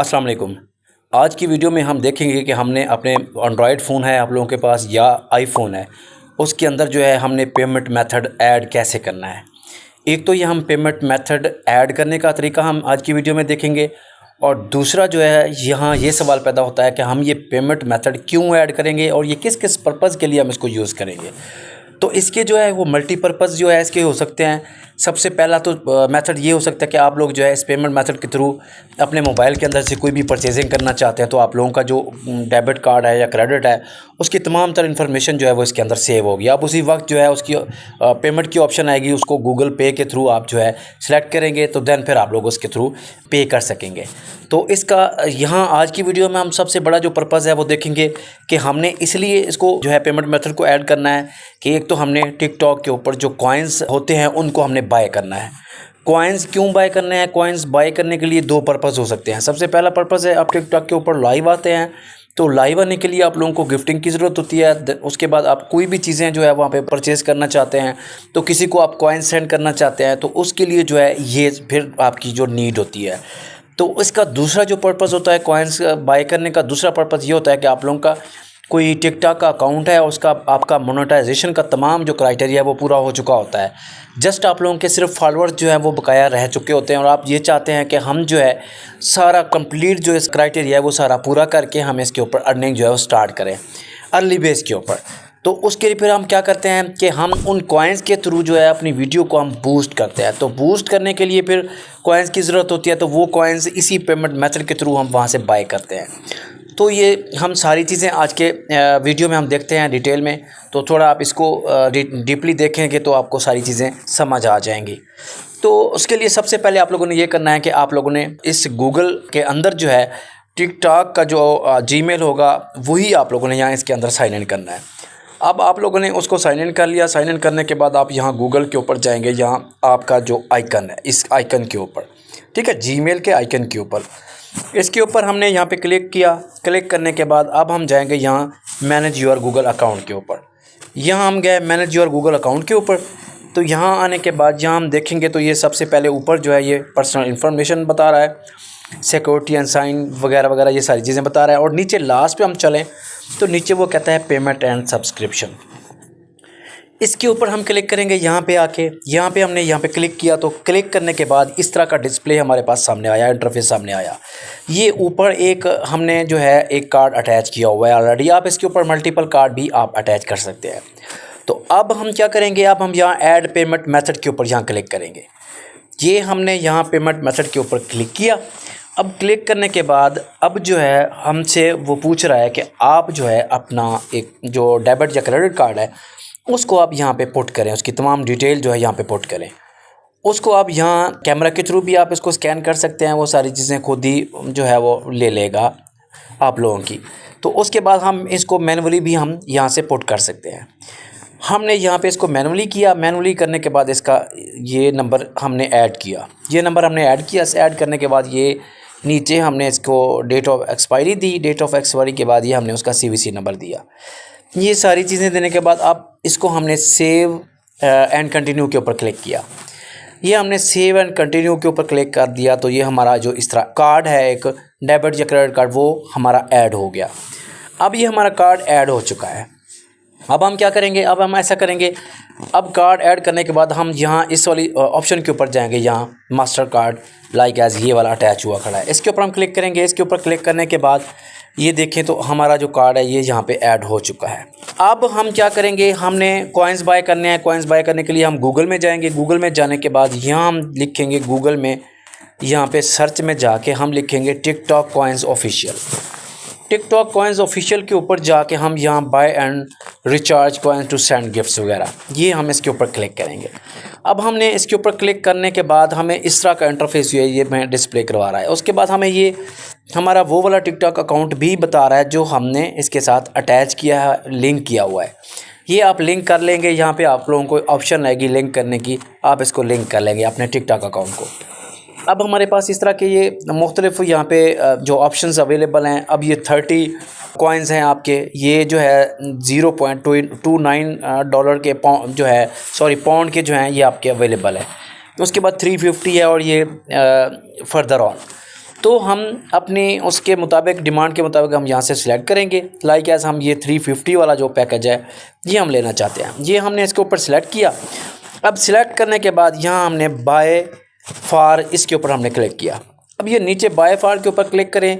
अस्सलाम वालेकुम। आज की वीडियो में हम देखेंगे कि हमने अपने एंड्रॉयड फ़ोन है आप लोगों के पास या आईफ़ोन है, उसके अंदर जो है हमने पेमेंट मेथड ऐड कैसे करना है। एक तो ये हम पेमेंट मेथड ऐड करने का तरीका हम आज की वीडियो में देखेंगे, और दूसरा जो है यहाँ ये सवाल पैदा होता है कि हम ये पेमेंट मेथड क्यों ऐड करेंगे और ये किस किस पर्पज़ के लिए हम इसको यूज़ करेंगे। तो इसके जो है वो मल्टीपर्पज़ जो है इसके हो सकते हैं। सबसे पहला तो मेथड ये हो सकता है कि आप लोग जो है इस पेमेंट मेथड के थ्रू अपने मोबाइल के अंदर से कोई भी परचेजिंग करना चाहते हैं, तो आप लोगों का जो डेबिट कार्ड है या क्रेडिट है उसकी तमाम तरह इन्फॉर्मेशन जो है वो इसके अंदर सेव होगी। आप उसी वक्त जो है उसकी पेमेंट की ऑप्शन आएगी, उसको गूगल पे के थ्रू आप जो है सिलेक्ट करेंगे, तो देन फिर आप लोग उसके थ्रू पे कर सकेंगे। तो इसका यहाँ आज की वीडियो में हम सबसे बड़ा जो पर्पज़ है वो देखेंगे कि हमने इसलिए इसको जो है पेमेंट मेथड को ऐड करना है कि एक तो हमने टिकटॉक के ऊपर जो कॉइन्स होते हैं उनको हमने बाय करना है। कॉइन्स क्यों बाय करने हैं? कॉइन्स बाय करने के लिए दो पर्पज़ हो सकते हैं। सबसे पहला पर्पज़ है, आप टिकटॉक के ऊपर लाइव आते हैं, तो लाइव आने के लिए आप लोगों को गिफ्टिंग की ज़रूरत होती है। उसके बाद आप कोई भी चीज़ें जो है वहाँ पे परचेज़ करना चाहते हैं, तो किसी को आप कॉइन सेंड करना चाहते हैं, तो उसके लिए जो है ये फिर आपकी जो नीड होती है। तो इसका दूसरा जो पर्पज़ होता है कॉइन्स बाय करने का, दूसरा पर्पज़ ये होता है कि आप लोगों का कोई टिकटॉक का अकाउंट है, उसका आपका मोनेटाइजेशन का तमाम जो क्राइटेरिया है वो पूरा हो चुका होता है। जस्ट आप लोगों के सिर्फ फॉलोअर्स जो है वो बकाया रह चुके होते हैं, और आप ये चाहते हैं कि हम जो है सारा कंप्लीट जो इस क्राइटेरिया है वो सारा पूरा करके हम इसके ऊपर अर्निंग जो है वो स्टार्ट करें अर्ली बेस के ऊपर। तो उसके लिए फिर हम क्या करते हैं कि हम उन कॉइन्स के थ्रू जो है अपनी वीडियो को हम बूस्ट करते हैं। तो बूस्ट करने के लिए फिर कॉइन्स की ज़रूरत होती है, तो वो कॉइन्स इसी पेमेंट मेथड के थ्रू हम वहाँ से बाय करते हैं। तो ये हम सारी चीज़ें आज के वीडियो में हम देखते हैं डिटेल में, तो थोड़ा आप इसको डीपली देखेंगे तो आपको सारी चीज़ें समझ आ जाएंगी। तो उसके लिए सबसे पहले आप लोगों ने ये करना है कि आप लोगों ने इस गूगल के अंदर जो है टिकटॉक का जो जीमेल होगा वही आप लोगों ने यहाँ इसके अंदर साइन इन करना है। अब आप लोगों ने उसको साइन इन कर लिया। साइन इन करने के बाद आप यहाँ गूगल के ऊपर जाएंगे, यहाँ आपका जो आइकन है इस आइकन के ऊपर, ठीक है, जीमेल के आइकन के ऊपर, इसके ऊपर हमने यहाँ पे क्लिक किया। क्लिक करने के बाद अब हम जाएंगे यहाँ मैनेज योर गूगल अकाउंट के ऊपर। यहाँ हम गए मैनेज योर गूगल अकाउंट के ऊपर। तो यहाँ आने के बाद यहाँ हम देखेंगे तो ये सबसे पहले ऊपर जो है ये पर्सनल इन्फॉर्मेशन बता रहा है, सिक्योरिटी एंड साइन वगैरह वगैरह ये सारी चीज़ें बता रहा है। और नीचे लास्ट पे हम चलें तो नीचे वो कहता है पेमेंट एंड सब्सक्रिप्शन। इसके ऊपर हम क्लिक करेंगे। यहाँ पे आके हमने यहाँ पे क्लिक किया, तो क्लिक करने के बाद इस तरह का डिस्प्ले हमारे पास सामने आया, इंटरफेस सामने आया। ये ऊपर एक हमने जो है एक कार्ड अटैच किया हुआ है ऑलरेडी। आप इसके ऊपर मल्टीपल कार्ड भी आप अटैच कर सकते हैं। तो अब हम क्या करेंगे, अब हम यहाँ ऐड पेमेंट मेथड के ऊपर यहाँ क्लिक करेंगे। ये हमने यहाँ पेमेंट मेथड के ऊपर क्लिक किया। अब क्लिक करने के बाद अब जो है हमसे वो पूछ रहा है कि आप जो है अपना एक जो डेबिट या क्रेडिट कार्ड है उसको आप यहाँ पे पुट करें, उसकी तमाम डिटेल जो है यहाँ पे पुट करें। उसको आप यहाँ कैमरा के थ्रू भी आप इसको स्कैन कर सकते हैं, वो सारी चीज़ें खुद ही जो है वो ले लेगा आप लोगों की। तो उसके बाद हम इसको मैनुअली भी हम यहाँ से पुट कर सकते हैं। हमने यहाँ पे इसको मैनुअली किया। मैनुअली करने के बाद इसका ये नंबर हमने ऐड किया। ये नंबर हमने ऐड किया। ऐड करने के बाद ये नीचे हमने इसको डेट ऑफ एक्सपायरी दी। डेट ऑफ एक्सपायरी के बाद ये हमने उसका CVC नंबर दिया। ये सारी चीज़ें देने के बाद अब इसको हमने सेव एंड कंटिन्यू के ऊपर क्लिक किया। ये हमने सेव एंड कंटिन्यू के ऊपर क्लिक कर दिया, तो ये हमारा जो इस तरह कार्ड है एक डेबिट या क्रेडिट कार्ड वो हमारा ऐड हो गया। अब ये हमारा कार्ड ऐड हो चुका है। अब हम क्या करेंगे, अब हम ऐसा करेंगे, अब कार्ड ऐड करने के बाद हम यहाँ इस वाली ऑप्शन के ऊपर जाएंगे, यहाँ मास्टर कार्ड लाइक एज ये वाला अटैच हुआ खड़ा है, इसके ऊपर हम क्लिक करेंगे। इसके ऊपर क्लिक करने के बाद ये देखें तो हमारा जो कार्ड है ये यहाँ पे ऐड हो चुका है। अब हम क्या करेंगे, हमने कॉइन्स बाय करने हैं। कॉइन्स बाय करने के लिए हम गूगल में जाएंगे। गूगल में जाने के बाद यहाँ हम लिखेंगे गूगल में, यहाँ पे सर्च में जाके हम लिखेंगे TikTok coins official. TikTok coins official के ऊपर जाके हम यहाँ buy and recharge coins to send gifts वगैरह ये हम इसके ऊपर क्लिक करेंगे। अब हमने इसके ऊपर क्लिक करने के बाद हमें इस तरह का इंटरफेस ये मैं डिस्प्ले करवा रहा है। उसके बाद हमें ये हमारा वो वाला टिकटॉक अकाउंट भी बता रहा है जो हमने इसके साथ अटैच किया है, लिंक किया हुआ है। ये आप लिंक कर लेंगे। यहाँ पे आप लोगों को ऑप्शन आएगी लिंक करने की, आप इसको लिंक कर लेंगे अपने टिकटॉक अकाउंट को। अब हमारे पास इस तरह के ये मुख्तलिफ यहाँ पे जो ऑप्शंस अवेलेबल हैं। अब ये 30 कॉइन्स हैं आपके, ये जो है $0.29 के जो है पाउंड के जो हैं ये आपके अवेलेबल है। उसके बाद 350 है और ये फर्दर ऑन। तो हम अपनी उसके मुताबिक डिमांड के मुताबिक हम यहाँ से सिलेक्ट करेंगे। लाइक एज हम ये 350 वाला जो पैकेज है ये हम लेना चाहते हैं। ये हमने इसके ऊपर सिलेक्ट किया। अब सिलेक्ट करने के बाद यहाँ हमने बाय फॉर इसके ऊपर हमने क्लिक किया। अब ये नीचे बाय फॉर के ऊपर क्लिक करें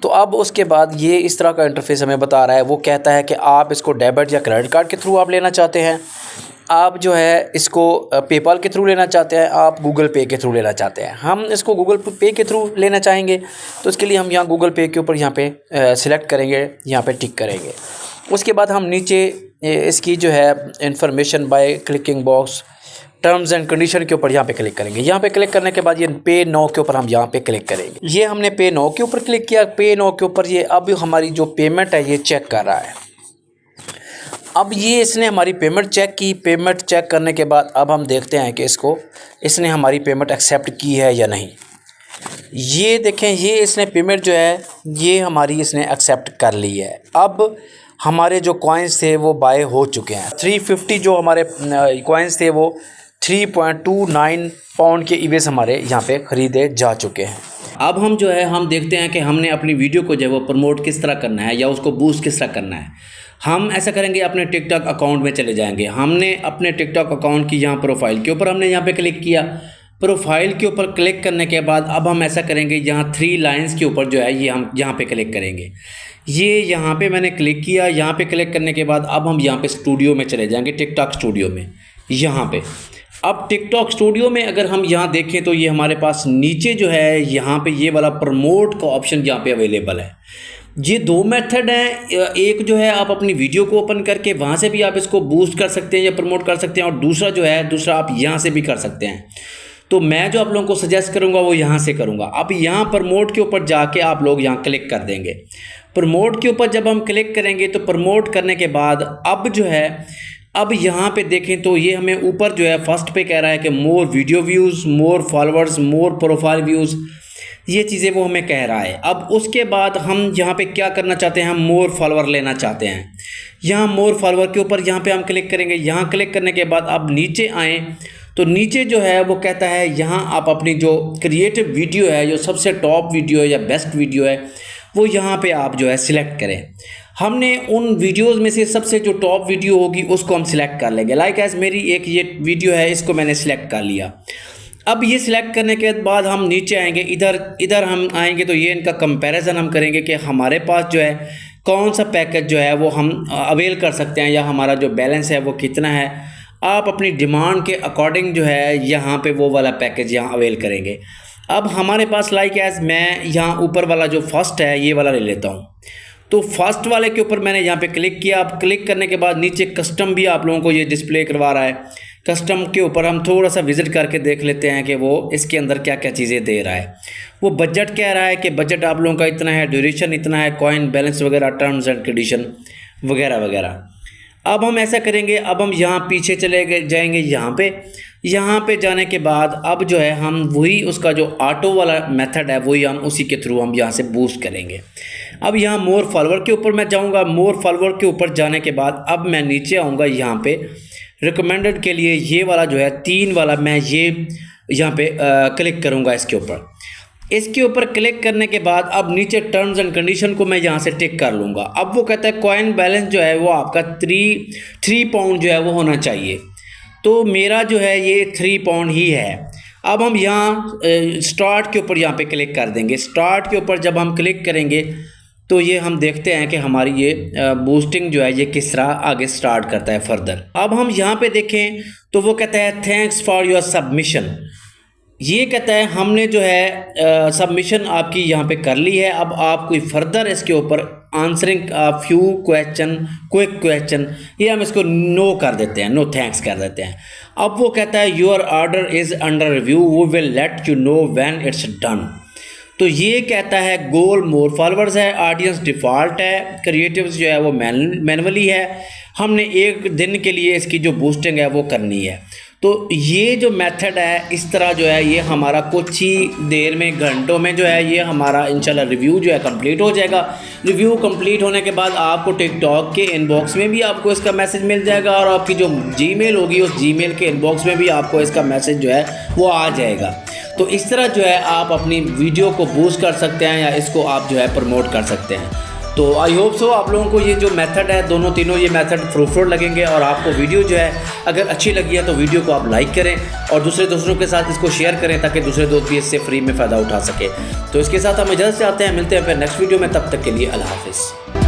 तो अब उसके बाद ये इस तरह का इंटरफेस हमें बता रहा है। वो कहता है कि आप इसको डेबिट या क्रेडिट कार्ड के थ्रू आप लेना चाहते हैं, आप जो है इसको पेपाल के थ्रू लेना चाहते हैं, आप गूगल पे के थ्रू लेना चाहते हैं। हम इसको गूगल पे के थ्रू लेना चाहेंगे तो इसके लिए हम यहाँ गूगल पे के ऊपर यहाँ पे सिलेक्ट करेंगे, यहाँ पे टिक करेंगे। उसके बाद हम नीचे इसकी जो है information by clicking box terms and condition के ऊपर यहाँ पे क्लिक करेंगे। यहाँ पे क्लिक करने के बाद ये पे नो के ऊपर हम यहाँ पे क्लिक करेंगे। ये हमने पे नो के ऊपर क्लिक किया। पे नो के ऊपर ये अब हमारी जो पेमेंट है ये चेक कर रहा है। अब ये इसने हमारी पेमेंट चेक की। पेमेंट चेक करने के बाद अब हम देखते हैं कि इसने हमारी पेमेंट एक्सेप्ट की है या नहीं। ये देखें, ये इसने पेमेंट जो है ये हमारी इसने एक्सेप्ट कर ली है। अब हमारे जो कॉइन्स थे वो बाय हो चुके हैं। 350 जो हमारे कॉइन्स थे वो 3.29 पाउंड के इवेस हमारे यहाँ पे ख़रीदे जा चुके हैं। अब हम जो है हम देखते हैं कि हमने अपनी वीडियो को जो है वो प्रमोट किस तरह करना है या उसको बूस्ट किस तरह करना है। हम ऐसा करेंगे, अपने टिकटॉक अकाउंट में चले जाएंगे। हमने अपने टिकटॉक अकाउंट की यहाँ प्रोफाइल के ऊपर हमने यहाँ पे क्लिक किया। प्रोफाइल के ऊपर क्लिक करने के बाद अब हम ऐसा करेंगे, यहाँ 3 लाइंस के ऊपर जो है ये हम यहाँ पे क्लिक करेंगे। ये यहाँ पे मैंने क्लिक किया। यहाँ पे क्लिक करने के बाद अब हम यहाँ पे स्टूडियो में चले जाएंगे, टिकटॉक स्टूडियो में। यहाँ पे अब टिकटॉक स्टूडियो में अगर हम यहाँ देखें तो ये हमारे पास नीचे जो है यहाँ पे ये वाला प्रमोट का ऑप्शन यहाँ पे अवेलेबल है। ये 2 मेथड हैं। एक जो है आप अपनी वीडियो को ओपन करके वहाँ से भी आप इसको बूस्ट कर सकते हैं या प्रमोट कर सकते हैं, और दूसरा आप यहाँ से भी कर सकते हैं। तो मैं जो आप लोगों को सजेस्ट करूँगा वो यहाँ से करूँगा। अब यहाँ प्रमोट के ऊपर जाके आप लोग यहाँ क्लिक कर देंगे। प्रमोट के ऊपर जब हम क्लिक करेंगे तो प्रमोट करने के बाद अब जो है अब यहाँ पे देखें तो ये हमें ऊपर जो है फर्स्ट पे कह रहा है कि मोर वीडियो व्यूज़, मोर फॉलोअर्स, मोर प्रोफाइल व्यूज़, ये चीज़ें वो हमें कह रहा है। अब उसके बाद हम यहाँ पे क्या करना चाहते हैं, हम मोर फॉलोअर लेना चाहते हैं। यहाँ मोर फॉलोअर के ऊपर यहाँ पे हम क्लिक करेंगे। यहाँ क्लिक करने के बाद अब नीचे आएँ तो नीचे जो है वो कहता है यहाँ आप अपनी जो क्रिएटिव वीडियो है, जो सबसे टॉप वीडियो है या बेस्ट वीडियो है, वो यहाँ पे आप जो है सिलेक्ट करें। हमने उन वीडियोस में से सबसे जो टॉप वीडियो होगी उसको हम सिलेक्ट कर लेंगे। लाइक एज मेरी एक ये वीडियो है, इसको मैंने सिलेक्ट कर लिया। अब ये सिलेक्ट करने के बाद हम नीचे आएंगे, इधर हम आएंगे तो ये इनका कंपैरिजन हम करेंगे कि हमारे पास जो है कौन सा पैकेज जो है वो हम अवेल कर सकते हैं या हमारा जो बैलेंस है वो कितना है। आप अपनी डिमांड के अकॉर्डिंग जो है यहाँ पे वो वाला पैकेज यहाँ अवेल करेंगे। अब हमारे पास लाइक एज मैं यहाँ ऊपर वाला जो फर्स्ट है ये वाला ले लेता हूँ। तो फर्स्ट वाले के ऊपर मैंने यहाँ पे क्लिक किया। अब क्लिक करने के बाद नीचे कस्टम भी आप लोगों को ये डिस्प्ले करवा रहा है। कस्टम के ऊपर हम थोड़ा सा विज़िट करके देख लेते हैं कि वो इसके अंदर क्या क्या चीज़ें दे रहा है। वो बजट कह रहा है कि बजट आप लोगों का इतना है, ड्यूरेशन इतना है, कॉइन बैलेंस वगैरह, टर्म्स एंड कंडीशन वगैरह वगैरह। अब हम ऐसा करेंगे, अब हम यहाँ पीछे चले जाएंगे। यहाँ पे जाने के बाद अब जो है हम वही उसका जो ऑटो वाला मेथड है वही हम उसी के थ्रू हम यहाँ से बूस्ट करेंगे। अब यहाँ मोर फॉलोअर के ऊपर मैं जाऊँगा। मोर फॉलोअर के ऊपर जाने के बाद अब मैं नीचे आऊँगा। यहाँ पे रिकमेंडेड के लिए ये वाला जो है 3 वाला मैं ये यहाँ पे क्लिक करूँगा इसके ऊपर। इसके ऊपर क्लिक करने के बाद अब नीचे टर्म्स एंड कंडीशन को मैं यहाँ से टिक कर लूँगा। अब वो कहता है कॉइन बैलेंस जो है वो आपका 3 पाउंड जो है वो होना चाहिए। तो मेरा जो है ये 3 पाउंड ही है। अब हम यहाँ स्टार्ट के ऊपर यहाँ पे क्लिक कर देंगे। स्टार्ट के ऊपर जब हम क्लिक करेंगे तो ये हम देखते हैं कि हमारी ये बूस्टिंग जो है ये किस तरह आगे स्टार्ट करता है फर्दर। अब हम यहाँ पे देखें तो वो कहता है थैंक्स फॉर योर सबमिशन। ये कहता है हमने जो है सबमिशन आपकी यहाँ पे कर ली है। अब आप कोई फर्दर इसके ऊपर answering few question, quick question, ये हम इसको नो कर देते हैं, नो थैंक्स कर देते हैं। अब वो कहता है your order is under review, वो will let you know when it's done. तो ये कहता है गोल मोर फॉलोअर्स है, ऑडियंस डिफ़ॉल्ट है, क्रिएटिव्स जो है वो मैनुअली है। हमने 1 दिन के लिए इसकी जो बूस्टिंग है वो करनी है। तो ये जो मेथड है इस तरह जो है ये हमारा कुछ ही देर में, घंटों में जो है ये हमारा इंशाल्लाह रिव्यू जो है कंप्लीट हो जाएगा। रिव्यू कंप्लीट होने के बाद आपको टिकटॉक के इनबॉक्स में भी आपको इसका मैसेज मिल जाएगा, और आपकी जो जीमेल होगी उस जीमेल के इनबॉक्स में भी आपको इसका मैसेज जो है वो आ जाएगा। तो इस तरह जो है आप अपनी वीडियो को बूस्ट कर सकते हैं या इसको आप जो है प्रमोट कर सकते हैं। तो आई होप सो आप लोगों को ये जो मेथड है दोनों तीनों ये मेथड फ्रूटफुल लगेंगे और आपको वीडियो जो है अगर अच्छी लगी है तो वीडियो को आप लाइक करें और दूसरों के साथ इसको शेयर करें ताकि दूसरे दोस्त भी इससे फ्री में फ़ायदा उठा सके। तो इसके साथ हम इजाज़त चाहते हैं, मिलते हैं फिर नेक्स्ट वीडियो में, तब तक के लिए अल्लाह हाफिज़।